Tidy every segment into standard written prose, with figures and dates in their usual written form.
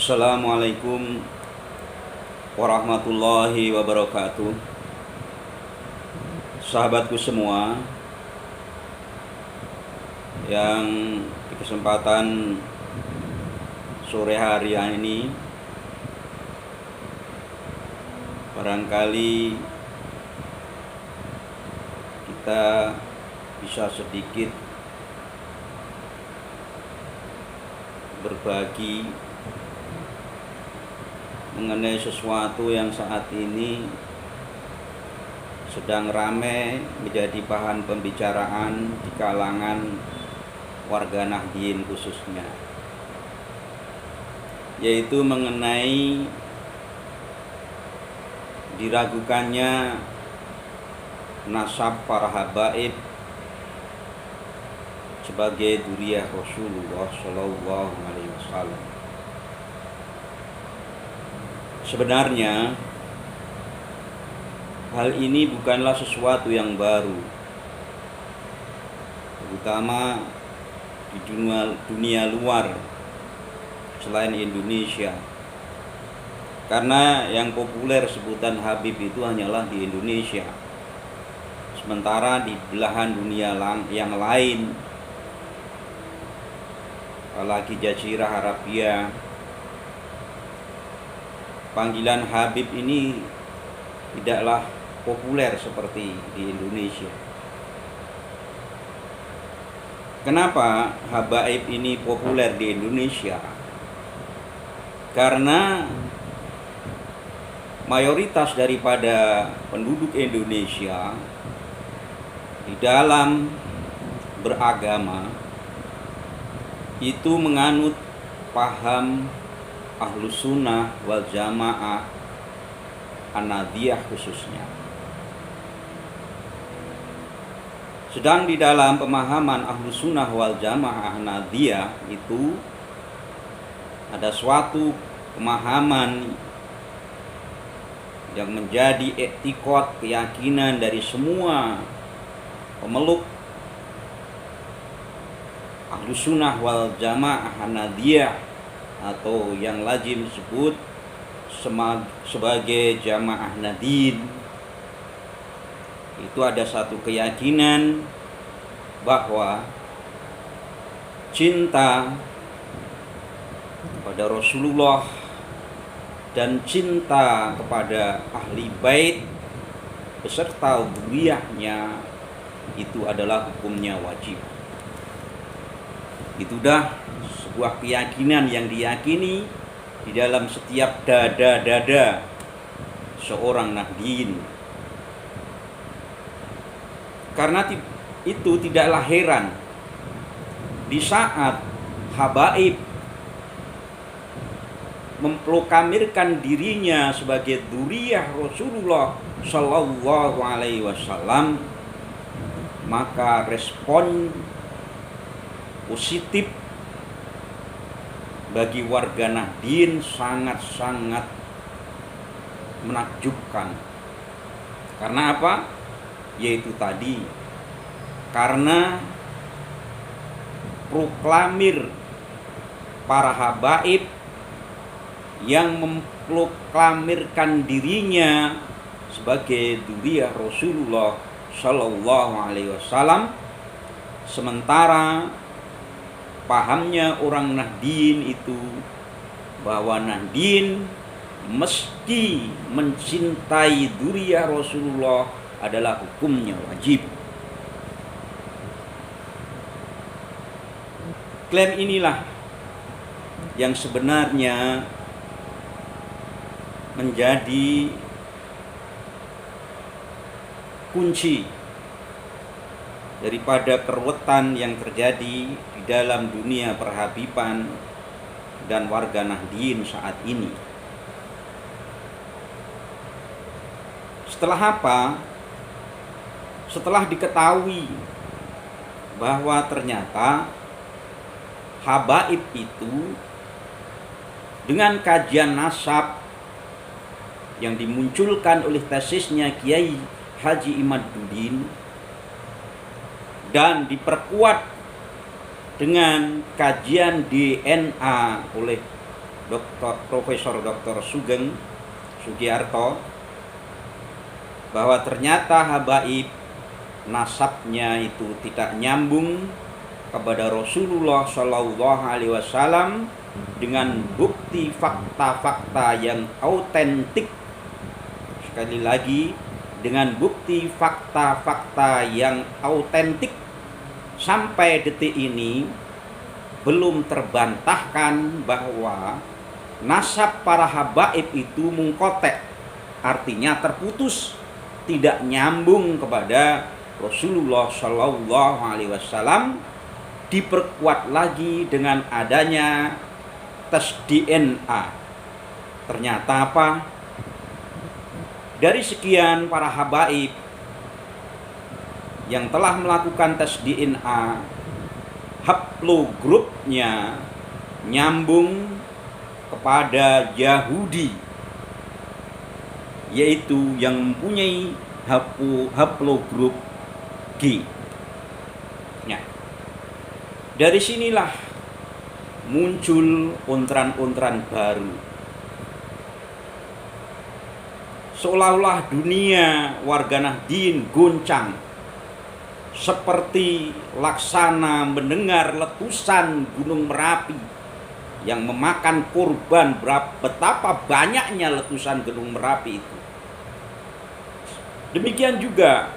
Assalamualaikum warahmatullahi wabarakatuh. Sahabatku semua, yang di kesempatan sore hari ini barangkali kita bisa sedikit berbagi mengenai sesuatu yang saat ini sedang ramai menjadi bahan pembicaraan di kalangan warga Nahdien khususnya, yaitu mengenai diragukannya nasab para habaib sebagai dzurriyyah Rasulullah Shallallahu Alaihi Wasallam. Sebenarnya hal ini bukanlah sesuatu yang baru, terutama di dunia luar selain Indonesia, karena yang populer sebutan Habib itu hanyalah di Indonesia, sementara di belahan dunia yang lain, apalagi Jazirah Arabia, panggilan Habib ini tidaklah populer seperti di Indonesia. Kenapa habaib ini populer di Indonesia? Karena mayoritas daripada penduduk Indonesia di dalam beragama itu menganut paham Ahlus Sunnah wal Jamaah An-Nahdiyah khususnya. Sedang di dalam pemahaman Ahlus Sunnah wal Jamaah An-Nahdiyah itu ada suatu pemahaman yang menjadi i'tiqad, keyakinan dari semua pemeluk Ahlus Sunnah wal Jamaah An-Nahdiyah, atau yang lazim disebut sebagai Jamaah Nahdien. Itu ada satu keyakinan bahwa cinta kepada Rasulullah dan cinta kepada ahli bait beserta dzurriyyahnya itu adalah hukumnya wajib. Itu dah sebuah keyakinan yang diyakini di dalam setiap dada seorang Nahdien. Karena itu tidaklah heran di saat habaib memproklamirkan dirinya sebagai dzurriyyah Rasulullah Shallallahu Alaihi Wasallam, maka respon positif bagi warga Nahdien sangat-sangat menakjubkan. Karena apa? Yaitu tadi, karena proklamir para habaib yang memproklamirkan dirinya sebagai dzurriyyah Rasulullah Shallallahu Alaihi Wasallam, sementara pahamnya orang Nahdien itu bahwa Nahdien mesti mencintai dzurriyyah Rasulullah adalah hukumnya wajib. Klaim inilah yang sebenarnya menjadi kunci daripada keruwetan yang terjadi di dalam dunia perhabiban dan warga Nahdien saat ini. Setelah apa? Setelah diketahui bahwa ternyata habaib itu dengan kajian nasab yang dimunculkan oleh tesisnya Kiai Haji Imaduddin dan diperkuat dengan kajian DNA oleh Profesor Dr. Sugeng Sugiarto, bahwa ternyata habaib nasabnya itu tidak nyambung kepada Rasulullah Shallallahu Alaihi Wasallam dengan bukti fakta-fakta yang autentik. Sekali lagi, dengan bukti fakta-fakta yang autentik sampai detik ini belum terbantahkan bahwa nasab para habaib itu mungkotek, artinya terputus, tidak nyambung kepada Rasulullah Shallallahu Alaihi Wasallam. Diperkuat lagi dengan adanya tes DNA. Ternyata apa? Dari sekian para habaib yang telah melakukan tes DNA, haplogrupnya nyambung kepada Yahudi, yaitu yang mempunyai haplogrup G. Nah, dari sinilah muncul ontran-ontran baru. Seolah-olah dunia warga Nahdien goncang, seperti laksana mendengar letusan Gunung Merapi yang memakan korban. Betapa banyaknya letusan Gunung Merapi itu. Demikian juga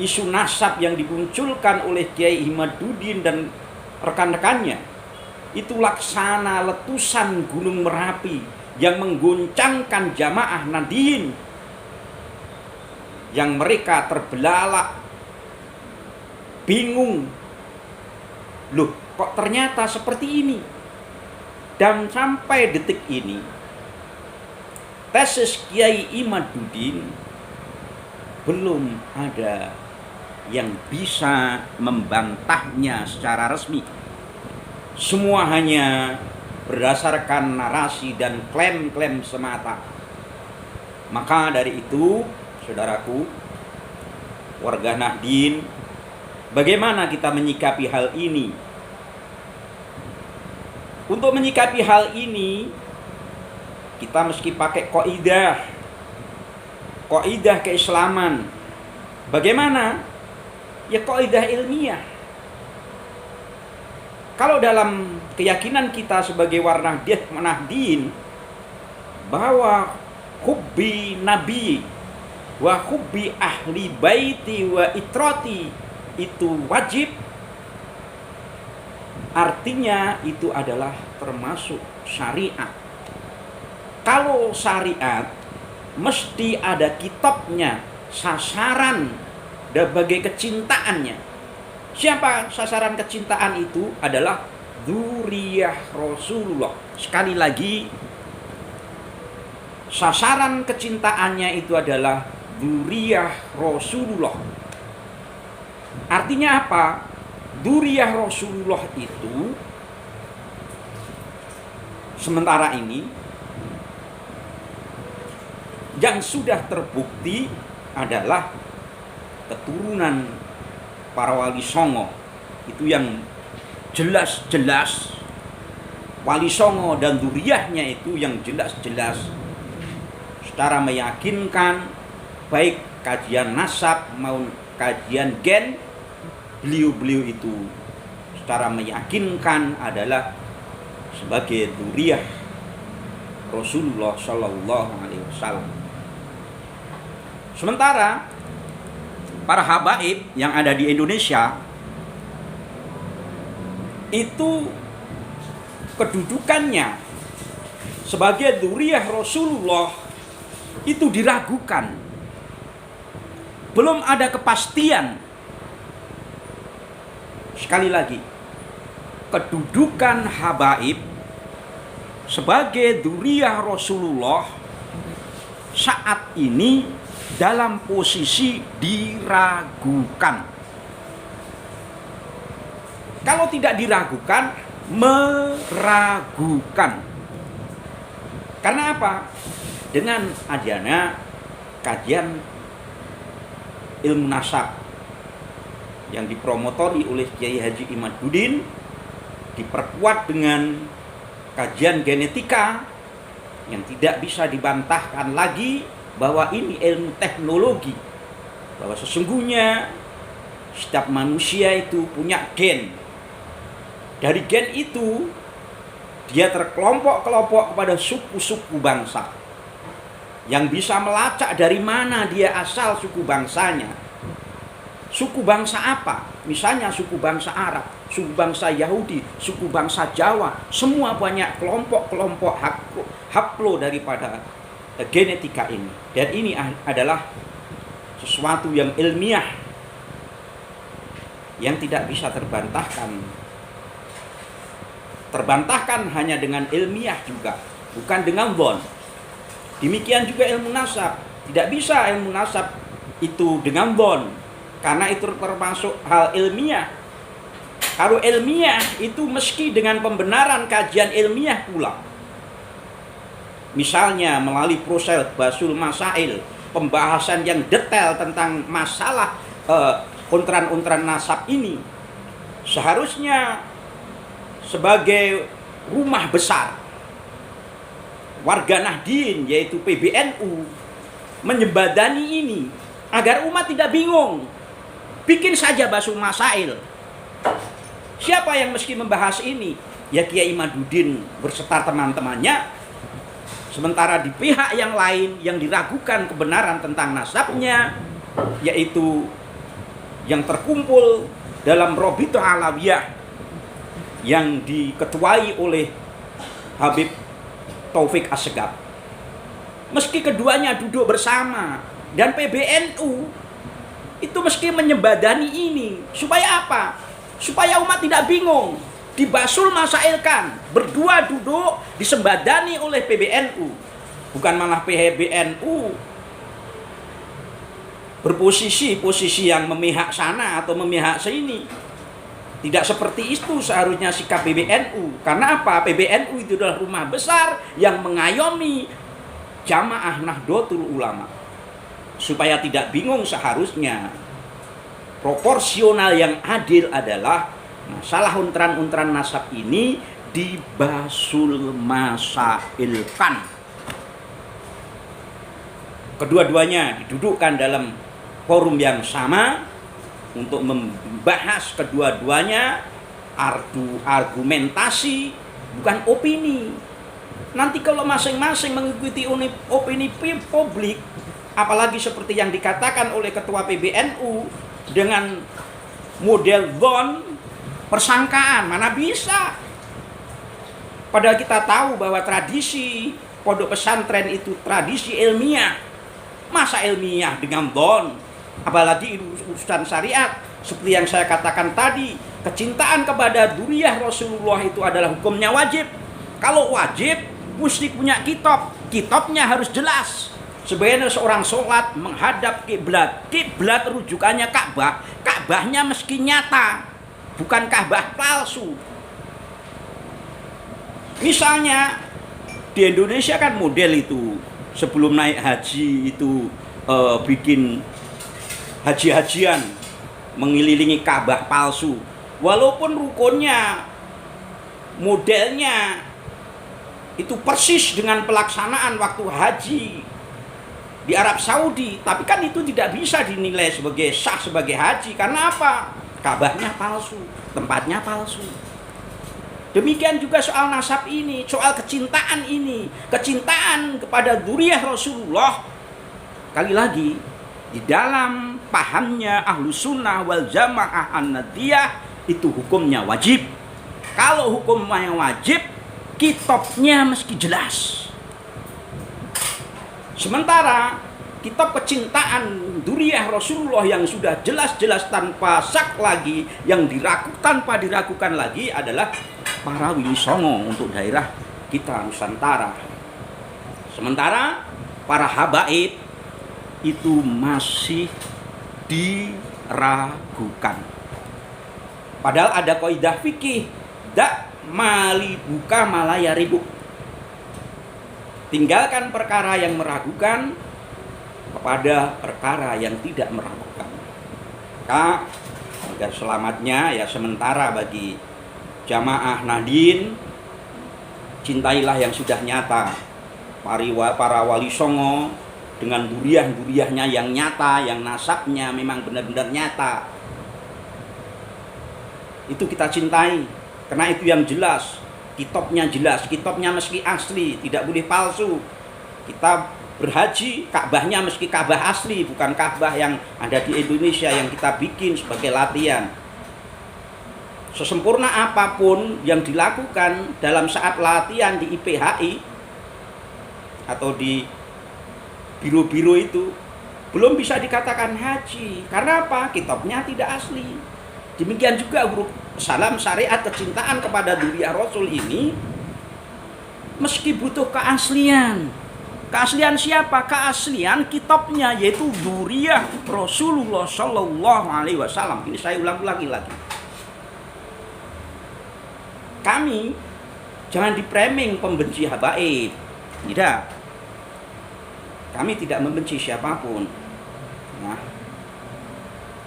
isu nasab yang dimunculkan oleh Kiai Ihmaduddin dan rekan-rekannya, itu laksana letusan Gunung Merapi yang menggoncangkan jamaah Nahdien, yang mereka terbelalak, bingung, loh kok ternyata seperti ini. Dan sampai detik ini tesis Kiai Ihmaduddin belum ada yang bisa membantahnya secara resmi. Semua hanya berdasarkan narasi dan klaim-klaim semata. Maka dari itu, saudaraku, warga Nahdien, bagaimana kita menyikapi hal ini? Untuk menyikapi hal ini, kita mesti pakai kaidah keislaman. Bagaimana? Ya kaidah ilmiah. Kalau dalam keyakinan kita sebagai warga Nahdien bahwa hubbi nabi wa hubbi ahli baiti wa itrati itu wajib, artinya itu adalah termasuk syariat. Kalau syariat mesti ada kitabnya, sasaran dan bagai kecintaannya. Siapa sasaran kecintaan itu? Adalah dzurriyyah Rasulullah. Sekali lagi, sasaran kecintaannya itu adalah dzurriyyah Rasulullah. Artinya apa? Dzurriyyah Rasulullah itu sementara ini yang sudah terbukti adalah keturunan para wali songo. Itu yang jelas-jelas wali songo dan dzurriyyahnya itu yang jelas-jelas secara meyakinkan, baik kajian nasab maupun kajian gen, beliau-beliau itu secara meyakinkan adalah sebagai dzurriyyah Rasulullah Shallallahu Alaihi Wasallam. Sementara para habaib yang ada di Indonesia itu kedudukannya sebagai dzurriyyah Rasulullah itu diragukan. Belum ada kepastian. Sekali lagi, kedudukan habaib sebagai dzurriyyah Rasulullah saat ini dalam posisi diragukan. Kalau tidak diragukan, meragukan. Karena apa? Dengan adanya kajian ilmu nasab yang dipromotori oleh Kiai Haji Ihmaduddin, diperkuat dengan kajian genetika yang tidak bisa dibantahkan lagi bahwa ini ilmu teknologi, bahwa sesungguhnya setiap manusia itu punya gen. Dari gen itu dia terkelompok-kelompok kepada suku-suku bangsa yang bisa melacak dari mana dia asal suku bangsanya. Suku bangsa apa? Misalnya suku bangsa Arab, suku bangsa Yahudi, suku bangsa Jawa. Semua banyak kelompok-kelompok haplo daripada genetika ini. Dan ini adalah sesuatu yang ilmiah yang tidak bisa terbantahkan. Terbantahkan hanya dengan ilmiah juga, bukan dengan dhon. Demikian juga ilmu nasab. Tidak bisa ilmu nasab itu dengan dhon, karena itu termasuk hal ilmiah. Kalau ilmiah itu meski dengan pembenaran kajian ilmiah pula. Misalnya melalui proses basul masail, pembahasan yang detail tentang masalah untran-untran nasab ini, seharusnya sebagai rumah besar warga Nahdien, yaitu PBNU, menyembadani ini agar umat tidak bingung. Bikin saja basul masail. Siapa yang mesti membahas ini? Ya Kiai Imaduddin berserta teman-temannya. Sementara di pihak yang lain yang diragukan kebenaran tentang nasabnya, yaitu yang terkumpul dalam Robito Alawiyah yang diketuai oleh Habib Taufik Assegaf. Meski keduanya duduk bersama, dan PBNU itu meski menyembadani ini, supaya apa? Supaya umat tidak bingung, dibasul masailkan, berdua duduk disembadani oleh PBNU, bukan malah PBNU berposisi yang memihak sana atau memihak sini. Tidak seperti itu seharusnya sikap PBNU. Karena apa? PBNU itu adalah rumah besar yang mengayomi jamaah Nahdlatul Ulama. Supaya tidak bingung, seharusnya proporsional yang adil adalah masalah untran-untran nasab ini dibasul masailkan. Kedua-duanya didudukkan dalam forum yang sama untuk membahas kedua-duanya, argumentasi, bukan opini. Nanti kalau masing-masing mengikuti opini publik, apalagi seperti yang dikatakan oleh Ketua PBNU dengan model dhon, persangkaan, mana bisa. Padahal kita tahu bahwa tradisi pondok pesantren itu tradisi ilmiah. Masa ilmiah dengan dhon? Apalagi urusan syariat. Seperti yang saya katakan tadi, kecintaan kepada dzurriyyah Rasulullah itu adalah hukumnya wajib. Kalau wajib, mesti punya kitab. Kitabnya harus jelas. Sebenarnya seorang sholat menghadap kiblat. Kiblat rujukannya Ka'bah. Ka'bahnya meski nyata, bukan Ka'bah palsu. Misalnya di Indonesia kan model itu, sebelum naik haji itu bikin haji-hajian mengelilingi Ka'bah palsu. Walaupun rukunnya, modelnya itu persis dengan pelaksanaan waktu haji di Arab Saudi, tapi kan itu tidak bisa dinilai sebagai sah sebagai haji. Karena apa? Ka'bahnya palsu, tempatnya palsu. Demikian juga soal nasab ini, soal kecintaan ini, kecintaan kepada dzurriyyah Rasulullah. Kali lagi, di dalam pahamnya Ahlus Sunnah wal Jamaah An-Nahdliyah itu hukumnya wajib. Kalau hukumnya wajib, kitabnya mesti jelas. Sementara kitab kecintaan dzurriyyah Rasulullah yang sudah jelas-jelas tanpa syak lagi, yang tanpa diragukan lagi adalah para Wili Songo untuk daerah kita Nusantara. Sementara para habaib itu masih diragukan. Padahal ada kaidah fikih, dak mali buka malaya ribu. Tinggalkan perkara yang meragukan kepada perkara yang tidak meragukan. Maka agar selamatnya ya sementara bagi jamaah Nahdien Cintailah yang sudah nyata. Para wali songo dengan duriah-duriahnya yang nyata, yang nasabnya memang benar-benar nyata, itu kita cintai. Karena itu yang jelas, kitabnya jelas, kitabnya meski asli, tidak boleh palsu. Kita berhaji, Ka'bahnya meski Ka'bah asli, bukan Ka'bah yang ada di Indonesia yang kita bikin sebagai latihan. Sesempurna apapun yang dilakukan dalam saat latihan di IPHI atau di biro-biro itu, belum bisa dikatakan haji. Karena apa? Kitabnya tidak asli. Demikian juga huruf salam syariat kecintaan kepada duriah Rasul ini meski butuh keaslian. Keaslian siapa? Keaslian kitabnya, yaitu duriah Rasulullah Shallallahu Alaihi Wasallam. Ini saya ulang-ulangi lagi. Kami jangan dipraming pembenci habaib. Tidak. Kami tidak membenci siapapun. Nah,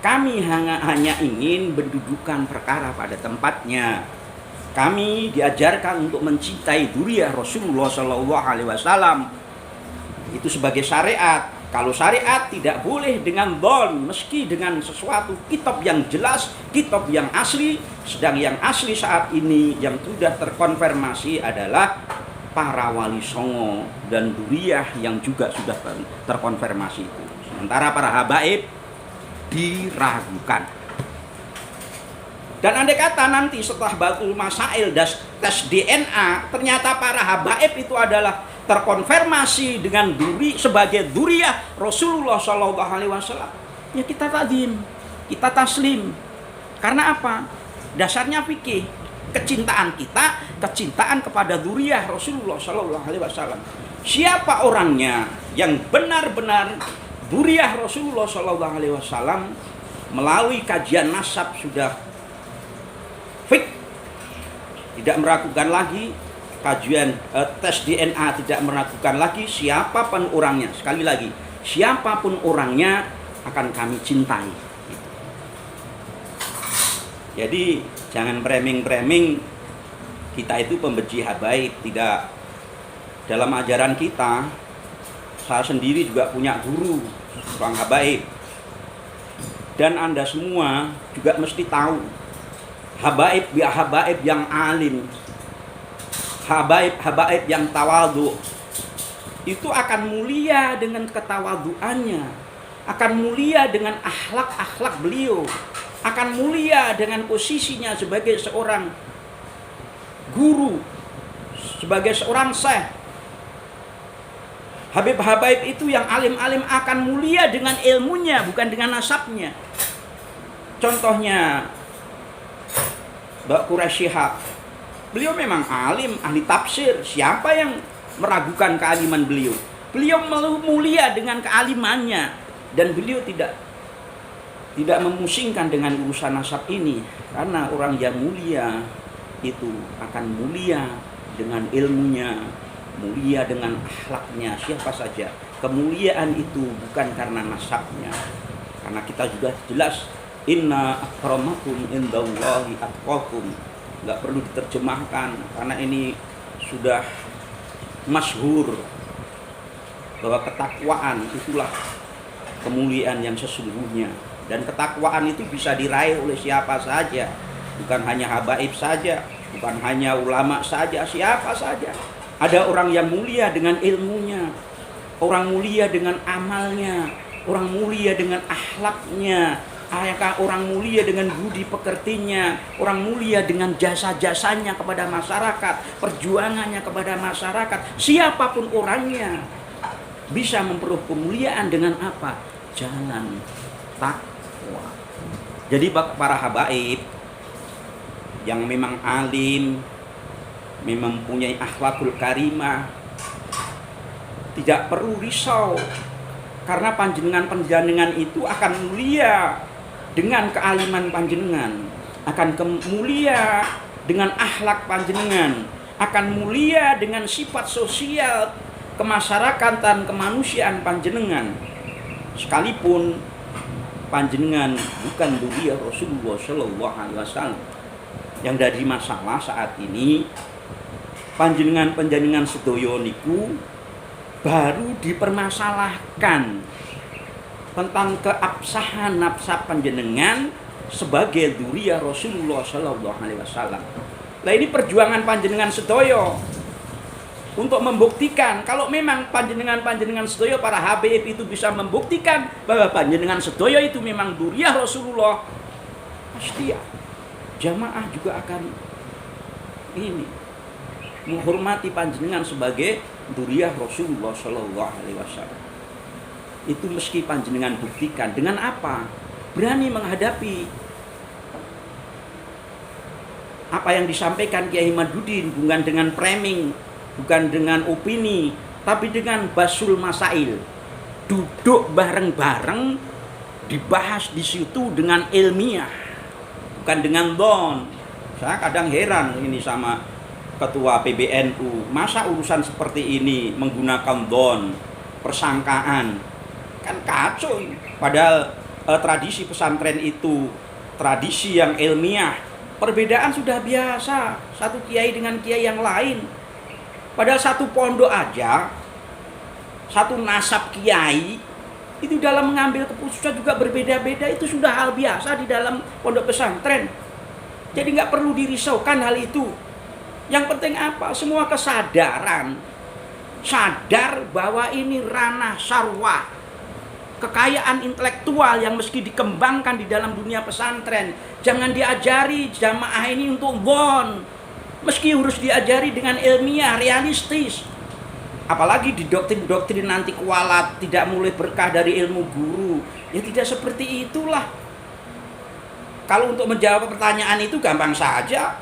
kami hanya ingin mendudukan perkara pada tempatnya. Kami diajarkan untuk mencintai duriah Rasulullah Shallallahu Alaihi Wasallam. Itu sebagai syariat. Kalau syariat tidak boleh dengan dhon, meski dengan sesuatu kitab yang jelas, kitab yang asli. Sedang yang asli saat ini yang sudah terkonfirmasi adalah para wali songo dan duriah yang juga sudah terkonfirmasi itu. Sementara para habaib diragukan. Dan andai kata nanti setelah Batul Masail tes DNA, ternyata para habaib itu adalah terkonfirmasi dengan sebagai duriah Rasulullah Shallallahu Alaihi Wasallam, ya kita takdim, kita taslim. Karena apa? Dasarnya fikih, kecintaan kita, kecintaan kepada duriah Rasulullah Shallallahu Alaihi Wasallam. Siapa orangnya yang benar-benar duriah Rasulullah Shallallahu Alaihi Wasallam melalui kajian nasab sudah fik, tidak meragukan lagi. Kajian tes DNA tidak meragukan lagi, siapapun orangnya. Sekali lagi, siapapun orangnya akan kami cintai. Jadi jangan framing kita itu pembenci habaib. Tidak. Dalam ajaran kita, saya sendiri juga punya guru orang habaib, dan Anda semua juga mesti tahu habaib yang alim, habaib yang tawadhu itu akan mulia dengan ketawaduannya, akan mulia dengan akhlak beliau, akan mulia dengan posisinya sebagai seorang guru, sebagai seorang syekh. Habaib itu yang alim-alim akan mulia dengan ilmunya, bukan dengan nasabnya. Contohnya Mbak Quraisy Shihab, beliau memang alim, ahli tafsir. Siapa yang meragukan kealiman beliau? Beliau mulia dengan kealimannya, dan beliau tidak memusingkan dengan urusan nasab ini. Karena orang yang mulia itu akan mulia dengan ilmunya, mulia dengan akhlaknya. Siapa saja, kemuliaan itu bukan karena nasabnya. Karena kita juga jelas, inna akramakum indallahi atqakum. Nggak perlu diterjemahkan karena ini sudah masyhur bahwa ketakwaan itulah kemuliaan yang sesungguhnya, dan ketakwaan itu bisa diraih oleh siapa saja, bukan hanya habaib saja, bukan hanya ulama saja, siapa saja. Ada orang yang mulia dengan ilmunya, orang mulia dengan amalnya, orang mulia dengan akhlaknya, orang mulia dengan budi pekertinya, orang mulia dengan jasa-jasanya kepada masyarakat, perjuangannya kepada masyarakat. Siapapun orangnya bisa memperoleh kemuliaan dengan apa? Jalan takwa. Jadi para habaib yang memang alim, memang mempunyai akhlakul karimah, tidak perlu risau, karena panjenengan itu akan mulia dengan kealiman panjenengan, akan mulia dengan akhlak panjenengan, akan mulia dengan sifat sosial kemasyarakatan kemanusiaan panjenengan, sekalipun panjenengan bukan duriah Rasulullah Shallallahu Alaihi Wasallam. Yang dari masalah saat ini, panjenengan sedaya niku baru dipermasalahkan tentang keabsahan nasab panjenengan sebagai dzurriyyah Rasulullah sallallahu alaihi wasallam. Nah, ini perjuangan panjenengan sedaya untuk membuktikan kalau memang panjenengan sedaya para habaib itu bisa membuktikan bahwa panjenengan sedaya itu memang dzurriyyah Rasulullah, pasti ya, jamaah juga akan ini menghormati panjenengan sebagai dzurriyyah Rasulullah sallallahu alaihi wasallam. Itu meski panjenengan buktikan dengan apa? Berani menghadapi apa yang disampaikan Kiai Imaduddin, bukan dengan framing, bukan dengan opini, tapi dengan basul masail. Duduk bareng-bareng, dibahas di situ dengan ilmiah, bukan dengan don. Saya kadang heran ini sama ketua PBNU, masa urusan seperti ini menggunakan don, persangkaan, kan kacau. Padahal tradisi pesantren itu tradisi yang ilmiah. Perbedaan sudah biasa, satu kiai dengan kiai yang lain. Padahal satu pondok aja, satu nasab kiai itu dalam mengambil keputusan juga berbeda-beda. Itu sudah hal biasa di dalam pondok pesantren. Jadi nggak perlu dirisaukan hal itu. Yang penting apa? Semua kesadaran, sadar bahwa ini ranah sarwah, kekayaan intelektual yang mesti dikembangkan di dalam dunia pesantren. Jangan diajari jamaah ini untuk bon, meski harus diajari dengan ilmiah, realistis. Apalagi di doktrin nanti kualat, tidak mulai berkah dari ilmu guru. Ya tidak seperti itulah. Kalau untuk menjawab pertanyaan itu gampang saja.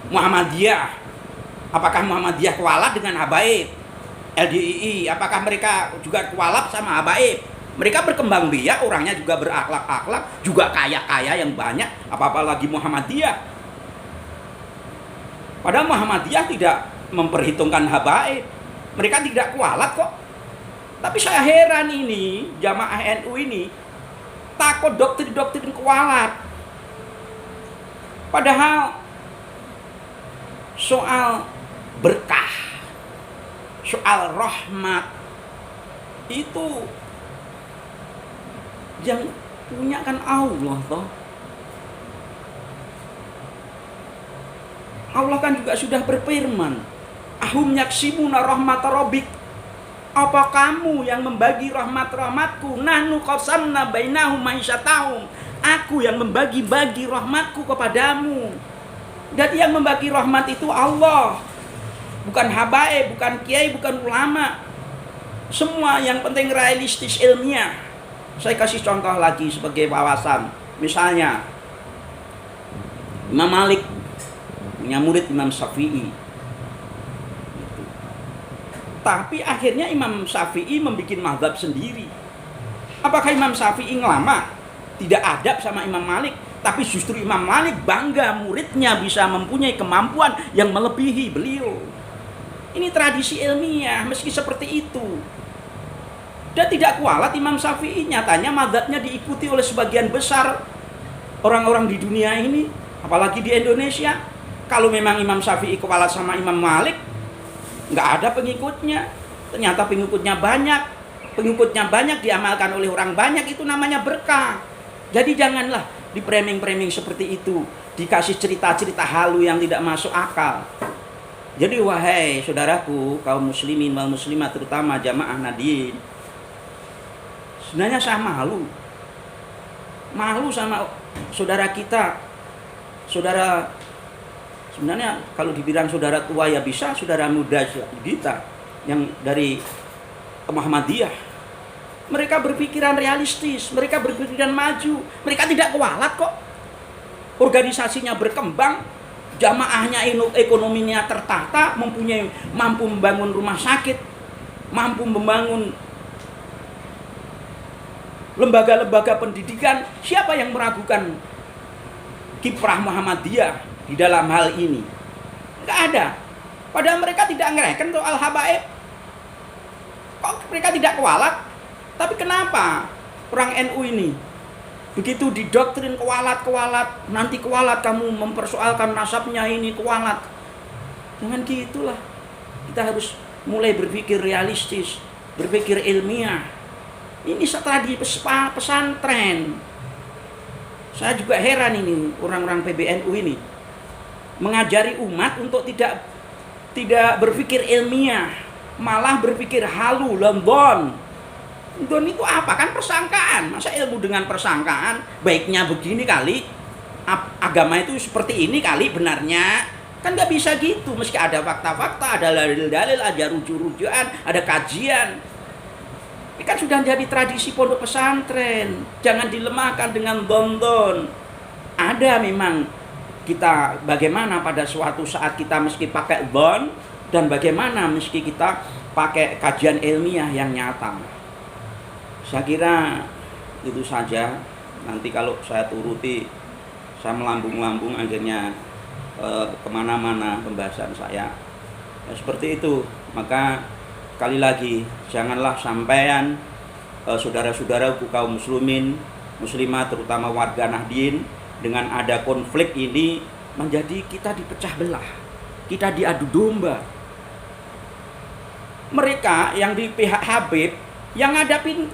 Muhammadiyah, apakah Muhammadiyah kualat dengan habaib? LDII, apakah mereka juga kualat sama habaib? Mereka berkembang biak, orangnya juga berakhlak-akhlak, juga kaya-kaya yang banyak, apa-apa lagi Muhammadiyah. Padahal Muhammadiyah tidak memperhitungkan habaib. Mereka tidak kualat kok. Tapi saya heran ini, jamaah NU ini takut doktrin-doktrin kualat. Padahal soal berkah, soal rahmat itu yang punya kan Allah toh. Allah kan juga sudah berfirman, ahum yaksimuna rahmat rabbik, apa kamu yang membagi rahmat-rahmatku? Nahnu qasamna bainahum ma'isyatahum, aku yang membagi-bagi rahmatku kepadamu. Dan yang membagi rahmat itu Allah, bukan habaib, bukan kiai, bukan ulama. Semua yang penting realistis, ilmiah. Saya kasih contoh lagi sebagai wawasan. Misalnya Imam Malik punya murid Imam Syafi'i. Tapi akhirnya Imam Syafi'i membuat mazhab sendiri. Apakah Imam Syafi'i ngelama? Tidak adab sama Imam Malik. Tapi justru Imam Malik bangga muridnya bisa mempunyai kemampuan yang melebihi beliau. Ini tradisi ilmiah, meski seperti itu. Dan tidak kualat Imam Syafi'i, nyatanya mazhabnya diikuti oleh sebagian besar orang-orang di dunia ini, apalagi di Indonesia. Kalau memang Imam Syafi'i kualat sama Imam Malik, nggak ada pengikutnya. Ternyata pengikutnya banyak, diamalkan oleh orang banyak, itu namanya berkah. Jadi janganlah di framing-framing seperti itu, dikasih cerita-cerita halu yang tidak masuk akal. Jadi wahai saudaraku, kaum muslimin wal muslimat, terutama jamaah Nadin, sebenarnya saya malu sama saudara kita. Saudara, sebenarnya kalau dibilang saudara tua ya bisa, saudara muda kita yang dari Muhammadiyah. Mereka berpikiran realistis, mereka berpikiran maju, mereka tidak kualat kok. Organisasinya berkembang, jamaahnya ekonominya tertata, mampu membangun rumah sakit, mampu membangun lembaga-lembaga pendidikan. Siapa yang meragukan kiprah Muhammadiyah di dalam hal ini? Enggak ada. Padahal mereka tidak ngereken soal habaib. Kok mereka tidak kualat? Tapi kenapa orang NU ini begitu didoktrin kualat, nanti kualat, kamu mempersoalkan nasabnya ini kualat. Dengan gitulah kita harus mulai berpikir realistis, berpikir ilmiah. Ini strategi pesantren. Saya juga heran ini orang-orang PBNU ini mengajari umat untuk tidak berpikir ilmiah, malah berpikir halu, lembon. Don itu apa? Kan persangkaan. Masa ilmu dengan persangkaan? Baiknya begini kali, agama itu seperti ini kali benarnya. Kan nggak bisa gitu. Meski ada fakta-fakta, ada dalil-dalil, ada rujuk-rujukan, ada kajian. Ini kan sudah jadi tradisi pondok pesantren. Jangan dilemahkan dengan don-don. Ada memang kita bagaimana pada suatu saat kita meski pakai don, dan bagaimana meski kita pakai kajian ilmiah yang nyata. Saya kira itu saja. Nanti kalau saya turuti, saya melambung-lambung akhirnya kemana-mana pembahasan saya. Ya, seperti itu. Maka sekali lagi, janganlah sampean saudara-saudara kaum muslimin, muslimah, terutama warga Nahdien, dengan ada konflik ini menjadi kita dipecah belah, kita diadu domba. Mereka yang di pihak Habib yang ngadapin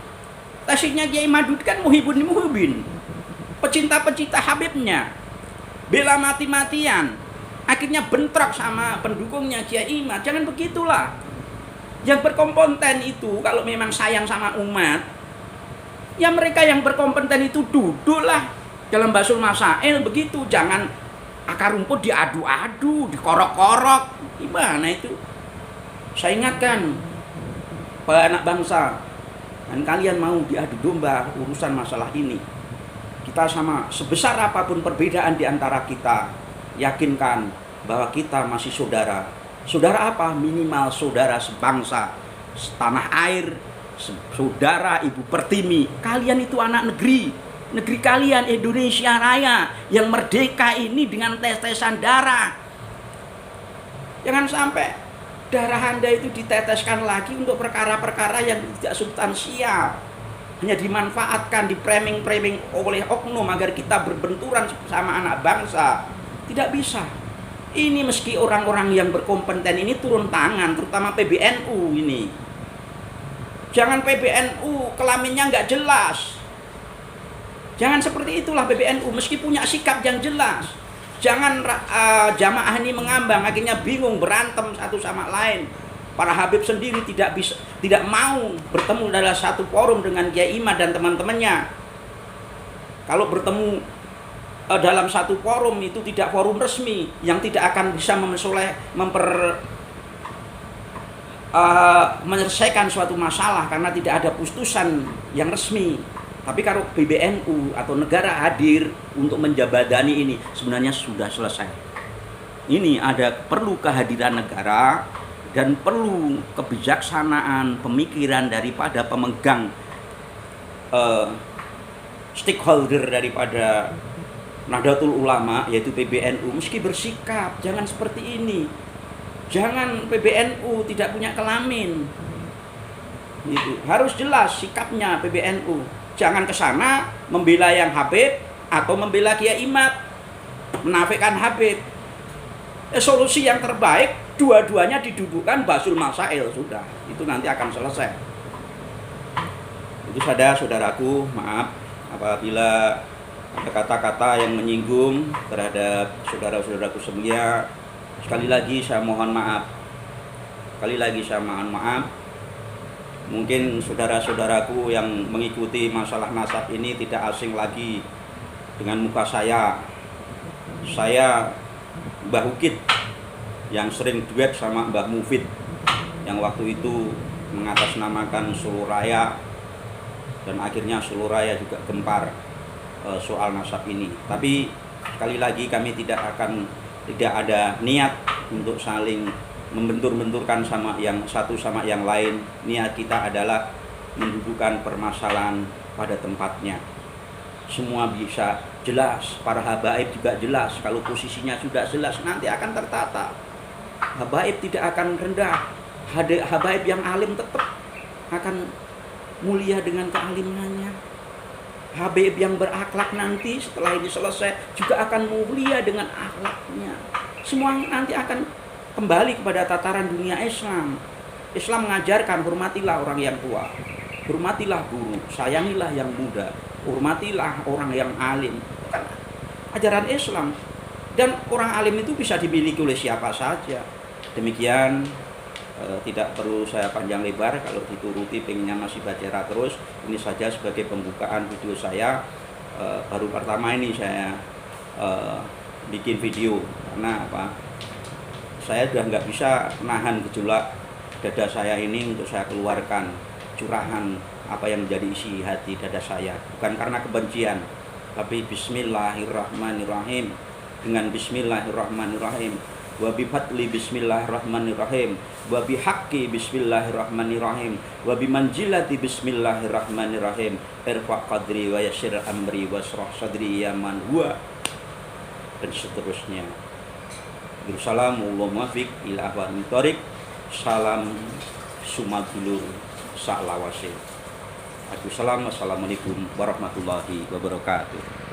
tasnya Kiai Madud kan muhibin, pecinta-pecinta Habibnya, bela mati-matian, akhirnya bentrok sama pendukungnya Kiai Imad. Jangan begitulah. Yang berkompeten itu kalau memang sayang sama umat, ya mereka yang berkompeten itu duduklah dalam basul masail begitu. Jangan akar rumput diadu-adu, dikorok-korok. Gimana itu? Saya ingatkan pada anak bangsa, dan kalian mau diadu domba urusan masalah ini, kita sama sebesar apapun perbedaan di antara kita, yakinkan bahwa kita masih saudara. Saudara apa? Minimal saudara sebangsa, setanah air, saudara Ibu Pertiwi. Kalian itu anak negeri, negeri kalian Indonesia Raya yang merdeka ini dengan tes-tesan darah. Jangan sampai darah Anda itu diteteskan lagi untuk perkara-perkara yang tidak substansial, hanya dimanfaatkan, dipraming-praming oleh oknum agar kita berbenturan sama anak bangsa. Tidak bisa. Ini meski orang-orang yang berkompeten ini turun tangan, terutama PBNU ini. Jangan PBNU kelaminnya nggak jelas. Jangan seperti itulah PBNU, meski punya sikap yang jelas. Jangan jamaah ini mengambang, akhirnya bingung, berantem satu sama lain. Para Habib sendiri tidak mau bertemu dalam satu forum dengan Kiai Imad dan teman-temannya. Kalau bertemu dalam satu forum itu tidak forum resmi yang tidak akan bisa menyelesaikan suatu masalah karena tidak ada putusan yang resmi. Tapi kalau PBNU atau negara hadir untuk menjabadani ini, sebenarnya sudah selesai. Ini perlu kehadiran negara dan perlu kebijaksanaan pemikiran daripada pemegang stakeholder daripada Nahdlatul Ulama, yaitu PBNU, meski bersikap jangan seperti ini. Jangan PBNU tidak punya kelamin. Gitu. Harus jelas sikapnya PBNU. Jangan ke sana membela yang Habib atau membela Kiai Imad, menafikan Habib. Solusi yang terbaik dua-duanya didudukkan basul masail, sudah. Itu nanti akan selesai. Itu saudaraku, maaf apabila ada kata-kata yang menyinggung terhadap saudara-saudaraku semuanya. Sekali lagi saya mohon maaf. Mungkin saudara-saudaraku yang mengikuti masalah nasab ini tidak asing lagi dengan muka saya. Saya Mbah Ukit yang sering duet sama Mbah Mufid, yang waktu itu mengatasnamakan Solo Raya, dan akhirnya Solo Raya juga gempar soal nasab ini. Tapi sekali lagi kami tidak ada niat untuk saling membentur-benturkan sama yang satu sama yang lain. Niat kita adalah mendudukkan permasalahan pada tempatnya. Semua bisa jelas, para habaib juga jelas. Kalau posisinya sudah jelas, nanti akan tertata. Habaib tidak akan rendah. Habaib yang alim tetap akan mulia dengan kealimannya. Habaib yang berakhlak nanti setelah ini selesai juga akan mulia dengan akhlaknya. Semua nanti akan kembali kepada tataran dunia Islam. Islam mengajarkan hormatilah orang yang tua, hormatilah guru, sayangilah yang muda, hormatilah orang yang alim. Itu kan ajaran Islam. Dan orang alim itu bisa dimiliki oleh siapa saja. Demikian, tidak perlu saya panjang lebar, kalau dituruti pengennya masih baca terus. Ini saja sebagai pembukaan video saya. Baru pertama ini saya bikin video, karena apa? Saya sudah nggak bisa menahan gejolak dada saya ini untuk saya keluarkan curahan apa yang menjadi isi hati dada saya. Bukan karena kebencian, tapi bismillahirrahmanirrahim. Dengan bismillahirrahmanirrahim, wa bi fadli bismillahirrahmanirrahim, wa bi haqqi bismillahirrahmanirrahim, wa bi manjilati bismillahirrahmanirrahim, irfa qadri wa yassir amri wa shrah sadri ya man huwa, dan seterusnya. Assalamualaikum warahmatullahi wabarakatuh. Salam sumadulur sa'lawase. Assalamualaikum warahmatullahi wabarakatuh.